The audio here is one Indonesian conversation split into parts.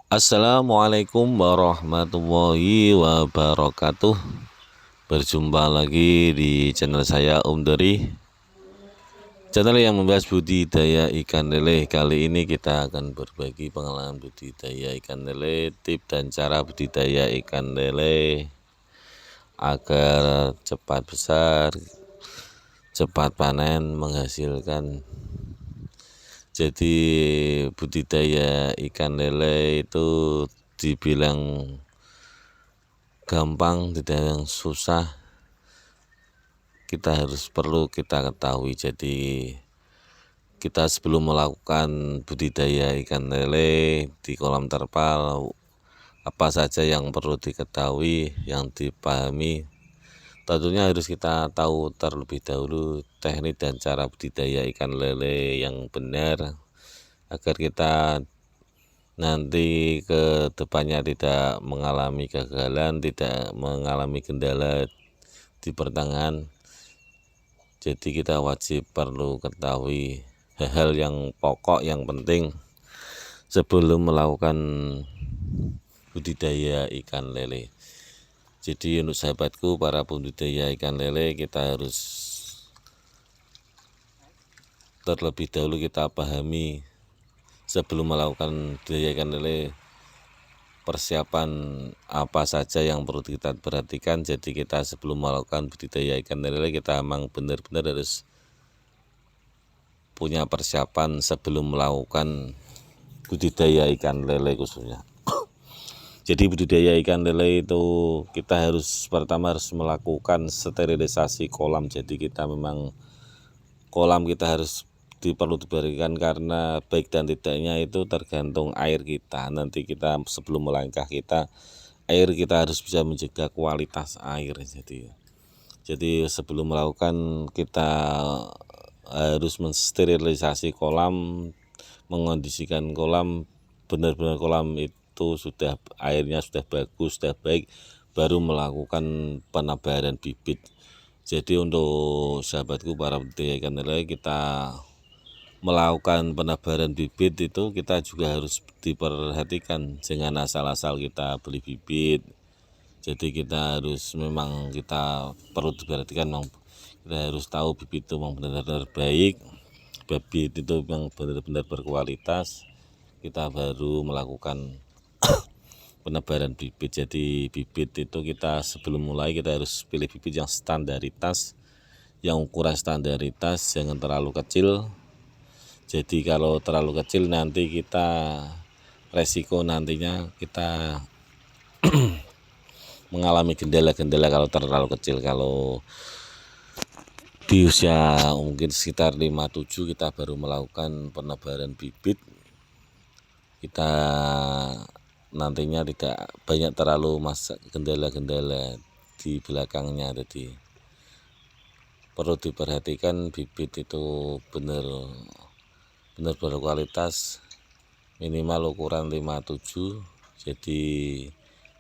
Assalamualaikum warahmatullahi wabarakatuh. Berjumpa lagi di channel saya Om Dari, channel yang membahas budidaya ikan lele. Kali ini kita akan berbagi pengalaman budidaya ikan lele, tips dan cara budidaya ikan lele agar cepat besar, cepat panen, menghasilkan. Jadi budidaya ikan lele itu dibilang gampang, tidak yang susah. Kita perlu kita ketahui. Jadi kita sebelum melakukan budidaya ikan lele di kolam terpal, apa saja yang perlu diketahui, yang dipahami. Tentunya harus kita tahu terlebih dahulu teknik dan cara budidaya ikan lele yang benar, agar kita nanti ke depannya tidak mengalami kegagalan, tidak mengalami kendala di pertengahan. Jadi kita wajib perlu ketahui hal-hal yang pokok, yang penting sebelum melakukan budidaya ikan lele. Jadi untuk sahabatku para budidaya ikan lele, kita harus terlebih dahulu kita pahami sebelum melakukan budidaya ikan lele, persiapan apa saja yang perlu kita perhatikan. Jadi kita sebelum melakukan budidaya ikan lele, kita memang benar-benar harus punya persiapan sebelum melakukan budidaya ikan lele khususnya. Jadi budidaya ikan lele itu kita pertama harus melakukan sterilisasi kolam. Jadi kita memang kolam kita harus perlu diberikan, karena baik dan tidaknya itu tergantung air kita. Nanti kita sebelum melangkah air kita harus bisa menjaga kualitas air. Jadi sebelum melakukan kita harus mensterilisasi kolam, mengondisikan kolam benar-benar kolam itu airnya sudah bagus, sudah baik, baru melakukan penebaran bibit. Jadi untuk sahabatku para budidaya ikan lele, kita melakukan penebaran bibit itu kita juga harus diperhatikan, jangan asal-asal kita beli bibit. Jadi kita perlu diperhatikan, kita harus tahu bibit itu memang benar-benar baik, bibit itu memang benar-benar berkualitas, kita baru melakukan penebaran bibit. Jadi bibit itu kita sebelum mulai kita harus pilih bibit yang standaritas, yang ukuran standaritas, jangan terlalu kecil. Jadi kalau terlalu kecil nanti resiko nantinya kita mengalami kendala-kendala kalau terlalu kecil. Kalau di usia mungkin sekitar 5-7 kita baru melakukan penebaran bibit, kita nantinya tidak banyak terlalu kendala-kendala di belakangnya. Jadi perlu diperhatikan bibit itu benar berkualitas, minimal ukuran 5-7, jadi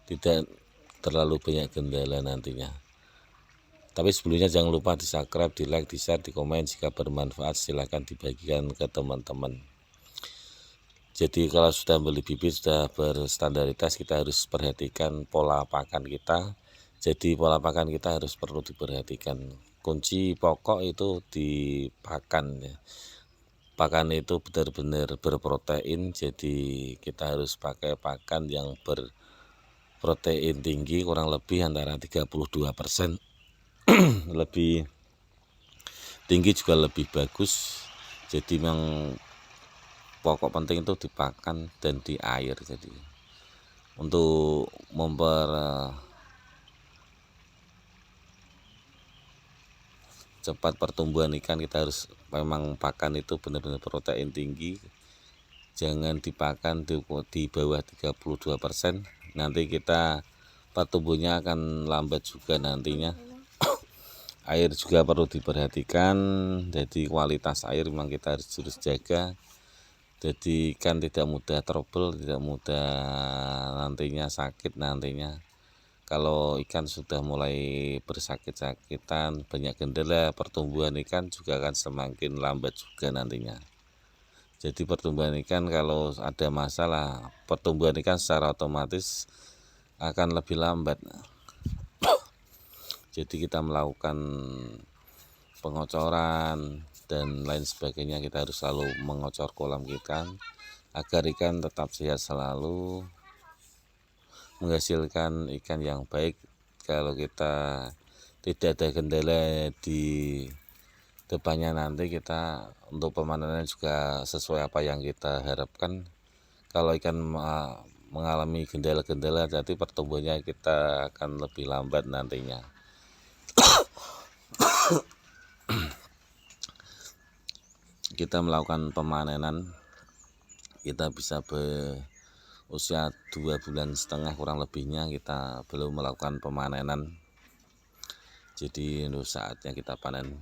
tidak terlalu banyak kendala nantinya. Tapi sebelumnya jangan lupa di subscribe, di like, di share, di komen. Jika bermanfaat silahkan dibagikan ke teman-teman. Jadi kalau sudah beli bibit sudah berstandaritas, kita harus perhatikan pola pakan kita. Jadi pola pakan kita harus perlu diperhatikan. Kunci pokok itu di pakan ya. Pakan itu benar-benar berprotein, jadi kita harus pakai pakan yang berprotein tinggi, kurang lebih antara 32%. Lebih tinggi juga lebih bagus. Jadi memang pokok penting itu di pakan dan di air. Jadi untuk cepat pertumbuhan ikan, kita harus memang pakan itu benar-benar protein tinggi, jangan dipakan di bawah 32%, nanti kita pertumbuhannya akan lambat juga nantinya. Air juga perlu diperhatikan, jadi kualitas air memang kita harus jaga. Jadi ikan tidak mudah trouble, tidak mudah nantinya sakit nantinya Kalau ikan sudah mulai bersakit-sakitan, banyak kendala, pertumbuhan ikan juga akan semakin lambat juga nantinya. Jadi pertumbuhan ikan kalau ada masalah, pertumbuhan ikan secara otomatis akan lebih lambat. Jadi kita melakukan pengocoran dan lain sebagainya, kita harus selalu mengocor kolam ikan agar ikan tetap sehat selalu, menghasilkan ikan yang baik. Kalau kita tidak ada kendala di depannya, nanti kita untuk pemanenan juga sesuai apa yang kita harapkan. Kalau ikan mengalami kendala-kendala, jadi pertumbuhannya kita akan lebih lambat nantinya. Kita melakukan pemanenan, kita bisa berusia 2,5 bulan kurang lebihnya kita belum melakukan pemanenan. Jadi untuk saatnya kita panen.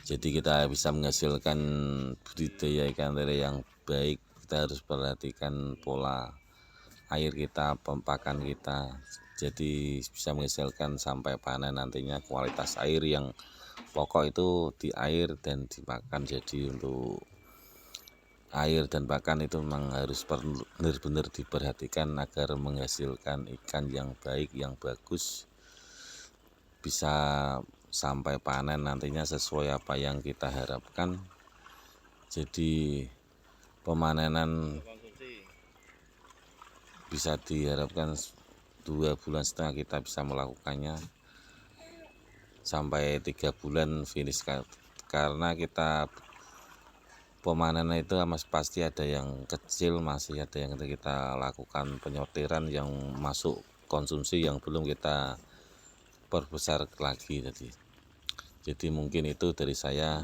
Jadi kita bisa menghasilkan budidaya ikan lele yang baik. Kita harus perhatikan pola air kita, pakan kita. Jadi bisa menghasilkan sampai panen nantinya kualitas air yang pokok itu di air dan di pakan. Jadi untuk air dan pakan itu memang harus benar-benar diperhatikan agar menghasilkan ikan yang baik, yang bagus, bisa sampai panen nantinya sesuai apa yang kita harapkan. Jadi pemanenan bisa diharapkan 2,5 bulan kita bisa melakukannya sampai 3 bulan finish, karena kita pemanenan itu mas pasti ada yang kecil, masih ada yang kita lakukan penyortiran yang masuk konsumsi yang belum kita perbesar lagi. Jadi mungkin itu dari saya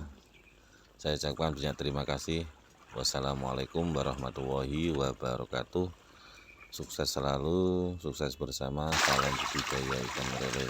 ucapkan banyak terima kasih. Wassalamualaikum warahmatullahi wabarakatuh. Sukses selalu, sukses bersama, salam budidaya ikan lele.